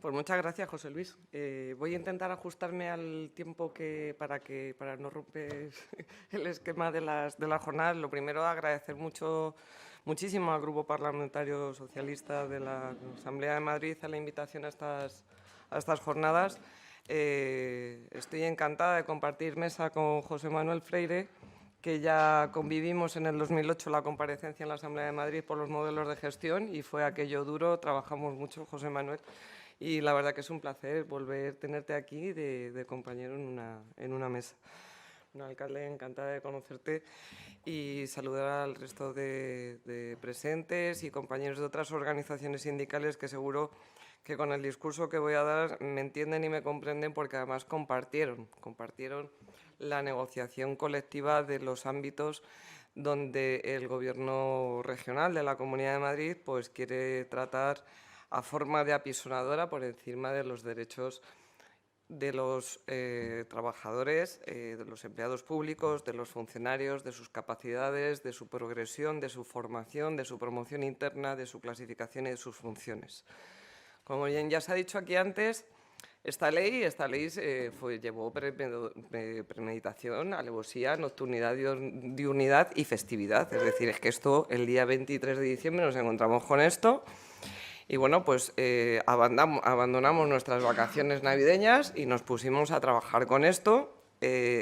Pues muchas gracias, José Luis. Voy a intentar ajustarme al tiempo para no romper el esquema de las jornadas. Lo primero, agradecer muchísimo al Grupo Parlamentario Socialista de la Asamblea de Madrid a la invitación a estas jornadas. Estoy encantada de compartir mesa con José Manuel Freire, que ya convivimos en el 2008 la comparecencia en la Asamblea de Madrid por los modelos de gestión y fue aquello duro, trabajamos mucho, José Manuel, y la verdad que es un placer volver a tenerte aquí de compañero en una mesa. Bueno, alcalde, encantada de conocerte y saludar al resto de presentes y compañeros de otras organizaciones sindicales que seguro que con el discurso que voy a dar me entienden y me comprenden porque además compartieron la negociación colectiva de los ámbitos donde el Gobierno regional de la Comunidad de Madrid pues quiere tratar a forma de apisonadora por encima de los derechos de los trabajadores, de los empleados públicos, de los funcionarios, de sus capacidades, de su progresión, de su formación, de su promoción interna, de su clasificación y de sus funciones. Como bien ya se ha dicho aquí antes, esta ley llevó premeditación, alevosía, nocturnidad, diurnidad y festividad. Es decir, es que esto, el día 23 de diciembre nos encontramos con esto y bueno, pues abandonamos nuestras vacaciones navideñas y nos pusimos a trabajar con esto,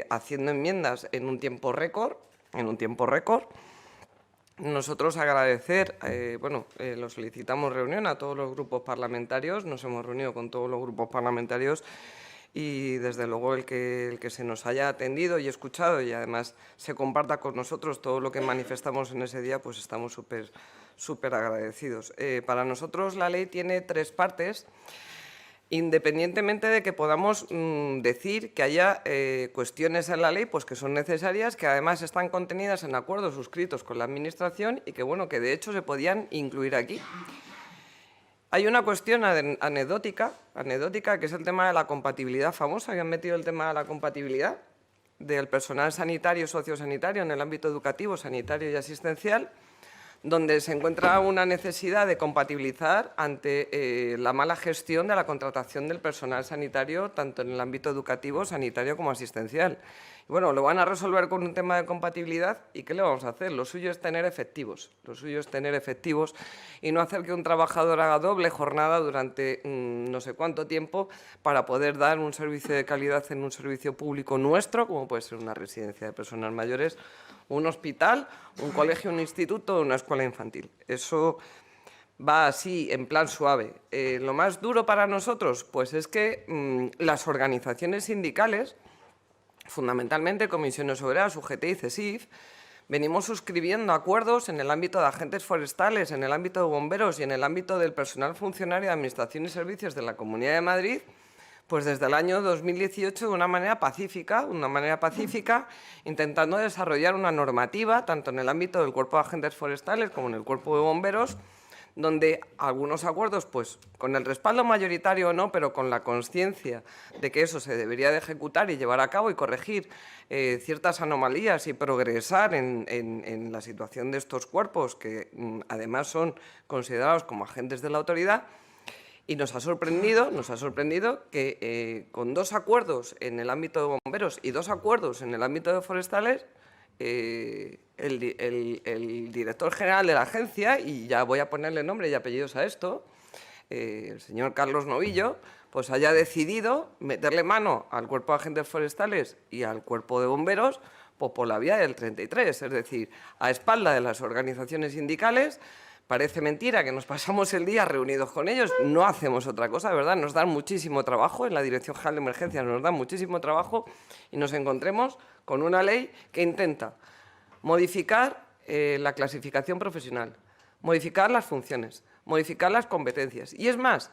haciendo enmiendas en un tiempo récord, Nosotros agradecer, lo solicitamos reunión a todos los grupos parlamentarios, nos hemos reunido con todos los grupos parlamentarios y desde luego el que se nos haya atendido y escuchado y además se comparta con nosotros todo lo que manifestamos en ese día, pues estamos súper agradecidos. Para nosotros la ley tiene 3 partes. Independientemente de que podamos decir que haya cuestiones en la ley pues, que son necesarias, que además están contenidas en acuerdos suscritos con la Administración y que, bueno, que de hecho se podían incluir aquí. Hay una cuestión anecdótica, que es el tema de la compatibilidad famosa, que han metido el tema de la compatibilidad del personal sanitario y sociosanitario en el ámbito educativo, sanitario y asistencial, donde se encuentra una necesidad de compatibilizar ante la mala gestión de la contratación del personal sanitario, tanto en el ámbito educativo, sanitario como asistencial. Y bueno, lo van a resolver con un tema de compatibilidad y ¿qué le vamos a hacer? Lo suyo es tener efectivos, y no hacer que un trabajador haga doble jornada durante no sé cuánto tiempo para poder dar un servicio de calidad en un servicio público nuestro, como puede ser una residencia de personas mayores, un hospital, un colegio, un instituto o una escuela infantil. Eso va así, en plan suave. Lo más duro para nosotros pues es que las organizaciones sindicales, fundamentalmente Comisiones Obreras, UGT y CESIF, venimos suscribiendo acuerdos en el ámbito de agentes forestales, en el ámbito de bomberos y en el ámbito del personal funcionario de Administración y Servicios de la Comunidad de Madrid, pues desde el año 2018 de una manera pacífica, intentando desarrollar una normativa, tanto en el ámbito del Cuerpo de Agentes Forestales como en el Cuerpo de Bomberos, donde algunos acuerdos, pues con el respaldo mayoritario o no, pero con la conciencia de que eso se debería de ejecutar y llevar a cabo y corregir ciertas anomalías y progresar en la situación de estos cuerpos, que además son considerados como agentes de la autoridad. Y nos ha sorprendido que con 2 acuerdos en el ámbito de bomberos y 2 acuerdos en el ámbito de forestales, el director general de la agencia, y ya voy a ponerle nombre y apellidos a esto, el señor Carlos Novillo, pues haya decidido meterle mano al Cuerpo de Agentes Forestales y al Cuerpo de Bomberos pues por la vía del 33, es decir, a espalda de las organizaciones sindicales. Parece mentira que nos pasamos el día reunidos con ellos, no hacemos otra cosa, ¿verdad? Nos dan muchísimo trabajo, en la Dirección General de Emergencias nos dan muchísimo trabajo y nos encontremos con una ley que intenta modificar la clasificación profesional, modificar las funciones, modificar las competencias. Y es más,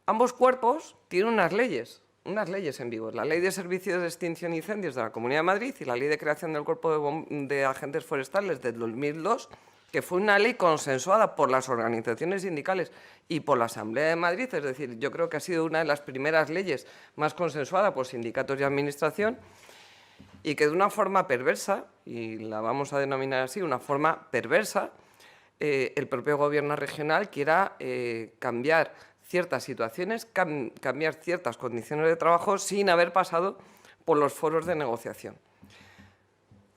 ambos cuerpos tienen unas leyes en vigor. La Ley de Servicios de Extinción de Incendios de la Comunidad de Madrid y la Ley de Creación del Cuerpo de Agentes Forestales del 2002, que fue una ley consensuada por las organizaciones sindicales y por la Asamblea de Madrid, es decir, yo creo que ha sido una de las primeras leyes más consensuada por sindicatos y administración, y que de una forma perversa, y la vamos a denominar así, una forma perversa, el propio Gobierno regional quiera cambiar ciertas situaciones, cambiar ciertas condiciones de trabajo sin haber pasado por los foros de negociación.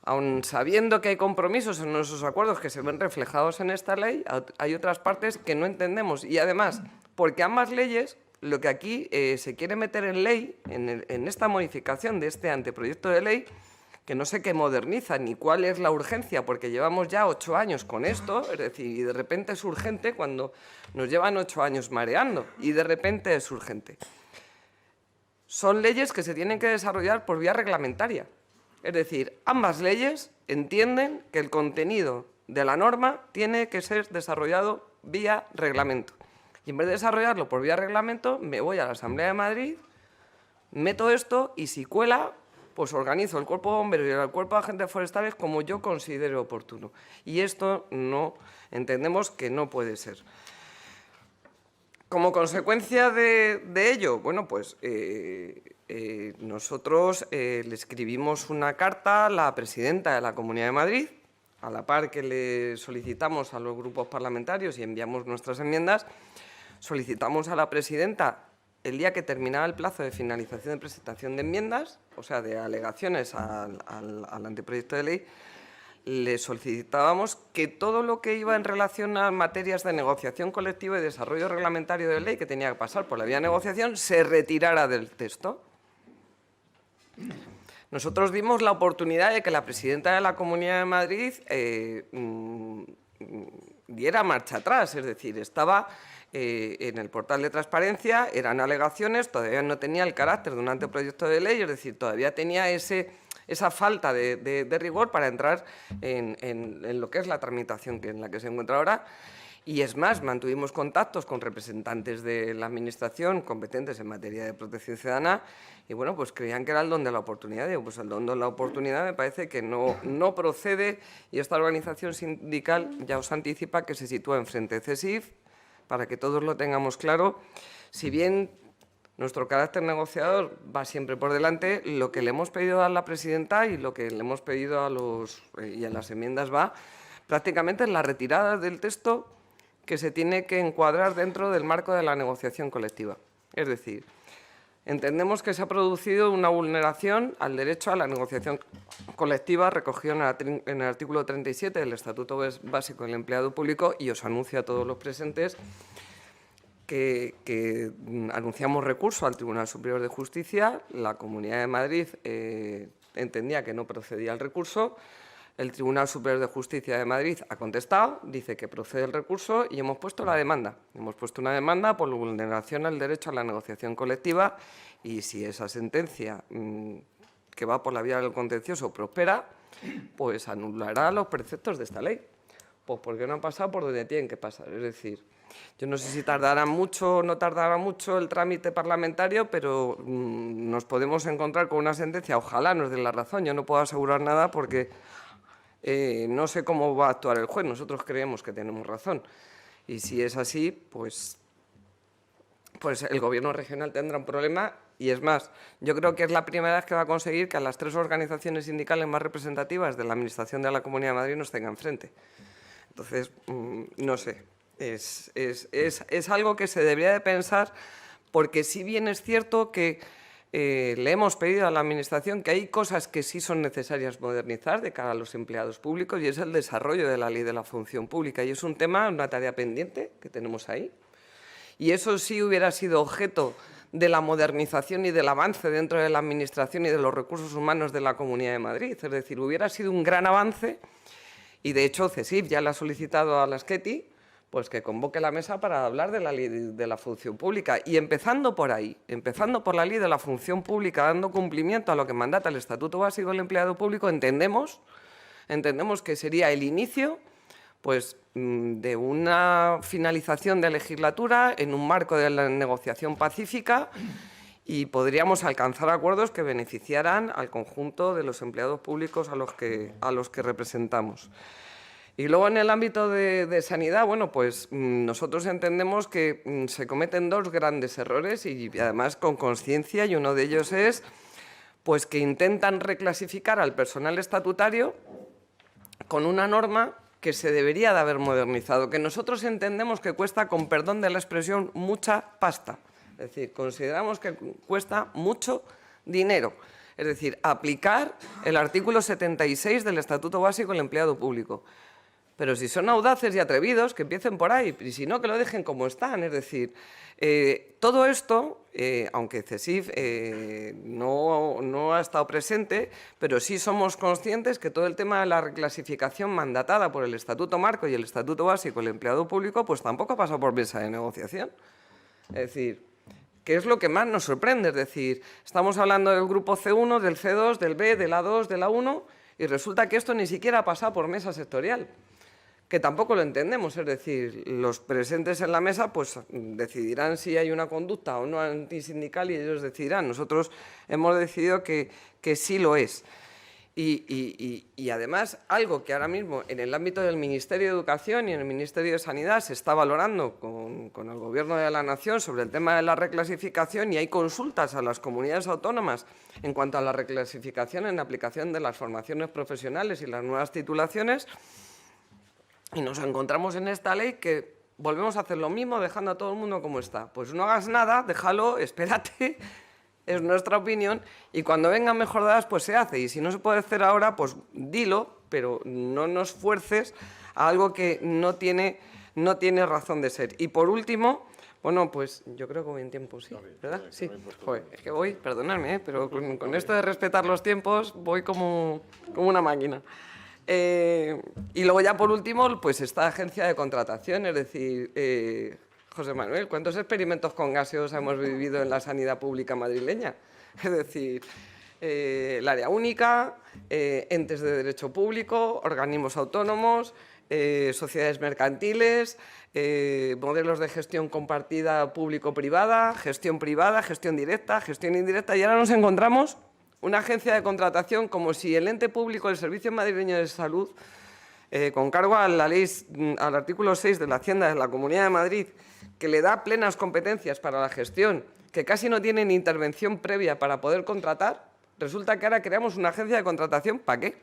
Aun sabiendo que hay compromisos en nuestros acuerdos que se ven reflejados en esta ley, hay otras partes que no entendemos. Y además, porque ambas leyes, lo que aquí se quiere meter en ley, en esta modificación de este anteproyecto de ley, que no sé qué moderniza ni cuál es la urgencia, porque llevamos ya 8 años con esto, es decir, y de repente es urgente cuando nos llevan 8 años mareando, y de repente es urgente. Son leyes que se tienen que desarrollar por vía reglamentaria. Es decir, ambas leyes entienden que el contenido de la norma tiene que ser desarrollado vía reglamento. Y en vez de desarrollarlo por vía reglamento, me voy a la Asamblea de Madrid, meto esto y si cuela, pues organizo el cuerpo de bomberos y el cuerpo de agentes forestales como yo considero oportuno. Y esto no entendemos que no puede ser. Como consecuencia de ello, bueno, pues nosotros le escribimos una carta a la presidenta de la Comunidad de Madrid, a la par que le solicitamos a los grupos parlamentarios y enviamos nuestras enmiendas, solicitamos a la presidenta el día que terminaba el plazo de finalización de presentación de enmiendas, o sea, de alegaciones al anteproyecto de ley, le solicitábamos que todo lo que iba en relación a materias de negociación colectiva y desarrollo reglamentario de ley que tenía que pasar por la vía de negociación se retirara del texto. Nosotros vimos la oportunidad de que la presidenta de la Comunidad de Madrid diera marcha atrás, es decir, estaba en el portal de transparencia, eran alegaciones, todavía no tenía el carácter de un anteproyecto de ley, es decir, todavía tenía esa falta de rigor para entrar en lo que es la tramitación en la que se encuentra ahora. Y es más, mantuvimos contactos con representantes de la Administración competentes en materia de protección ciudadana y, bueno, pues creían que era el don de la oportunidad. Digo, pues el don de la oportunidad me parece que no procede y esta organización sindical ya os anticipa que se sitúa enfrente de CESIF, para que todos lo tengamos claro. Si bien nuestro carácter negociador va siempre por delante, lo que le hemos pedido a la presidenta y lo que le hemos pedido y en las enmiendas va prácticamente en la retirada del texto que se tiene que encuadrar dentro del marco de la negociación colectiva. Es decir, entendemos que se ha producido una vulneración al derecho a la negociación colectiva recogido en el artículo 37 del Estatuto Básico del Empleado Público y os anuncio a todos los presentes que anunciamos recurso al Tribunal Superior de Justicia. La Comunidad de Madrid entendía que no procedía el recurso. El Tribunal Superior de Justicia de Madrid ha contestado, dice que procede el recurso y hemos puesto la demanda. Hemos puesto una demanda por la vulneración al derecho a la negociación colectiva y si esa sentencia que va por la vía del contencioso prospera, pues anulará los preceptos de esta ley. Pues porque no han pasado por donde tienen que pasar. Es decir, yo no sé si tardará mucho o no tardará mucho el trámite parlamentario, pero nos podemos encontrar con una sentencia, ojalá nos dé la razón. Yo no puedo asegurar nada porque no sé cómo va a actuar el juez, nosotros creemos que tenemos razón. Y si es así, pues el Gobierno regional tendrá un problema. Y es más, yo creo que es la primera vez que va a conseguir que a las 3 organizaciones sindicales más representativas de la Administración de la Comunidad de Madrid nos tengan frente. Entonces, no sé, es algo que se debería de pensar, porque si bien es cierto que le hemos pedido a la Administración que hay cosas que sí son necesarias modernizar de cara a los empleados públicos y es el desarrollo de la ley de la función pública. Y es un tema, una tarea pendiente que tenemos ahí. Y eso sí hubiera sido objeto de la modernización y del avance dentro de la Administración y de los recursos humanos de la Comunidad de Madrid. Es decir, hubiera sido un gran avance y, de hecho, CESIF ya le ha solicitado a la Sketi pues que convoque la mesa para hablar de la ley de la función pública. Y empezando por ahí, empezando por la ley de la función pública, dando cumplimiento a lo que mandata el Estatuto Básico del Empleado Público, entendemos que sería el inicio pues, de una finalización de legislatura en un marco de la negociación pacífica y podríamos alcanzar acuerdos que beneficiaran al conjunto de los empleados públicos a los que representamos. Y luego en el ámbito de sanidad, bueno, pues nosotros entendemos que se cometen 2 grandes errores y además con conciencia, y uno de ellos es pues que intentan reclasificar al personal estatutario con una norma que se debería de haber modernizado, que nosotros entendemos que cuesta, con perdón de la expresión, mucha pasta. Es decir, consideramos que cuesta mucho dinero. Es decir, aplicar el artículo 76 del Estatuto Básico del Empleado Público. Pero si son audaces y atrevidos, que empiecen por ahí, y si no, que lo dejen como están. Es decir, todo esto, aunque CESIF no ha estado presente, pero sí somos conscientes que todo el tema de la reclasificación mandatada por el Estatuto Marco y el Estatuto Básico del Empleado Público, pues tampoco ha pasado por mesa de negociación. Es decir, ¿qué es lo que más nos sorprende? Es decir, estamos hablando del grupo C1, del C2, del B, del A2, del A1, y resulta que esto ni siquiera ha pasado por mesa sectorial, que tampoco lo entendemos. Es decir, los presentes en la mesa pues decidirán si hay una conducta o no antisindical y ellos decidirán. Nosotros hemos decidido que sí lo es. Y además, algo que ahora mismo en el ámbito del Ministerio de Educación y en el Ministerio de Sanidad se está valorando con el Gobierno de la Nación sobre el tema de la reclasificación, y hay consultas a las comunidades autónomas en cuanto a la reclasificación en aplicación de las formaciones profesionales y las nuevas titulaciones, y nos encontramos en esta ley que volvemos a hacer lo mismo dejando a todo el mundo como está. Pues no hagas nada, déjalo, espérate. Es nuestra opinión, y cuando vengan mejoradas pues se hace, y si no se puede hacer ahora pues dilo, pero no nos fuerces a algo que no tiene razón de ser. Y por último, bueno, pues yo creo que voy en tiempo, ¿sí? ¿Verdad? Sí. Joder, es que voy, perdonadme, pero con esto de respetar los tiempos voy como una máquina. Y luego ya por último, pues esta agencia de contratación, es decir, José Manuel, ¿cuántos experimentos con gaseosa hemos vivido en la sanidad pública madrileña? Es decir, el área única, entes de derecho público, organismos autónomos, sociedades mercantiles, modelos de gestión compartida público-privada, gestión directa, gestión indirecta, y ahora nos encontramos una agencia de contratación como si el ente público del Servicio Madrileño de Salud, con cargo a la ley, al artículo 6 de la Hacienda de la Comunidad de Madrid, que le da plenas competencias para la gestión, que casi no tiene ni intervención previa para poder contratar, resulta que ahora creamos una agencia de contratación, ¿para qué?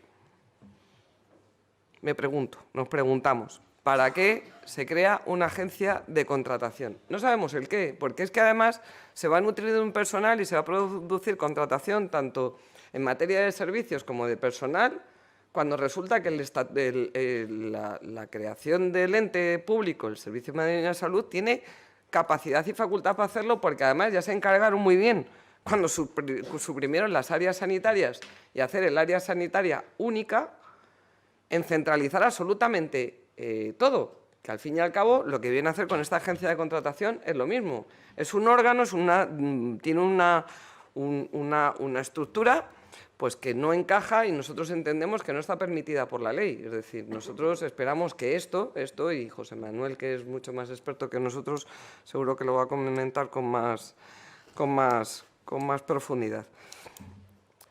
Me pregunto, nos preguntamos, ¿para qué se crea una agencia de contratación? No sabemos el qué, porque es que además se va a nutrir de un personal y se va a producir contratación tanto en materia de servicios como de personal, cuando resulta que la creación del ente público, el Servicio Madrileño de Salud, tiene capacidad y facultad para hacerlo, porque además ya se encargaron muy bien cuando suprimieron las áreas sanitarias y hacer el área sanitaria única, en centralizar absolutamente todo, que al fin y al cabo lo que viene a hacer con esta agencia de contratación es lo mismo. Es un órgano, tiene una estructura pues que no encaja, y nosotros entendemos que no está permitida por la ley. Es decir, nosotros esperamos que esto, y José Manuel, que es mucho más experto que nosotros, seguro que lo va a comentar con más profundidad.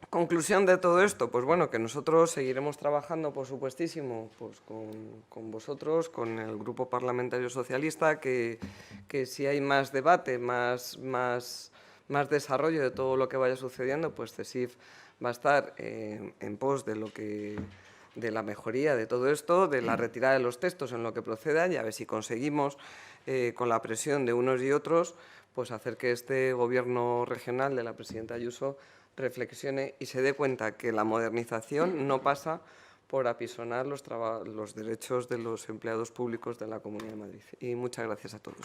Conclusión de todo esto, pues bueno, que nosotros seguiremos trabajando, por supuestísimo, pues con vosotros, con el Grupo Parlamentario Socialista, que si hay más debate, más desarrollo de todo lo que vaya sucediendo, pues CESIF va a estar en pos de la mejoría de todo esto, de la retirada de los textos en lo que proceda, y a ver si conseguimos, con la presión de unos y otros, pues hacer que este Gobierno regional de la presidenta Ayuso reflexione y se dé cuenta que la modernización no pasa por apisonar los derechos de los empleados públicos de la Comunidad de Madrid. Y muchas gracias a todos.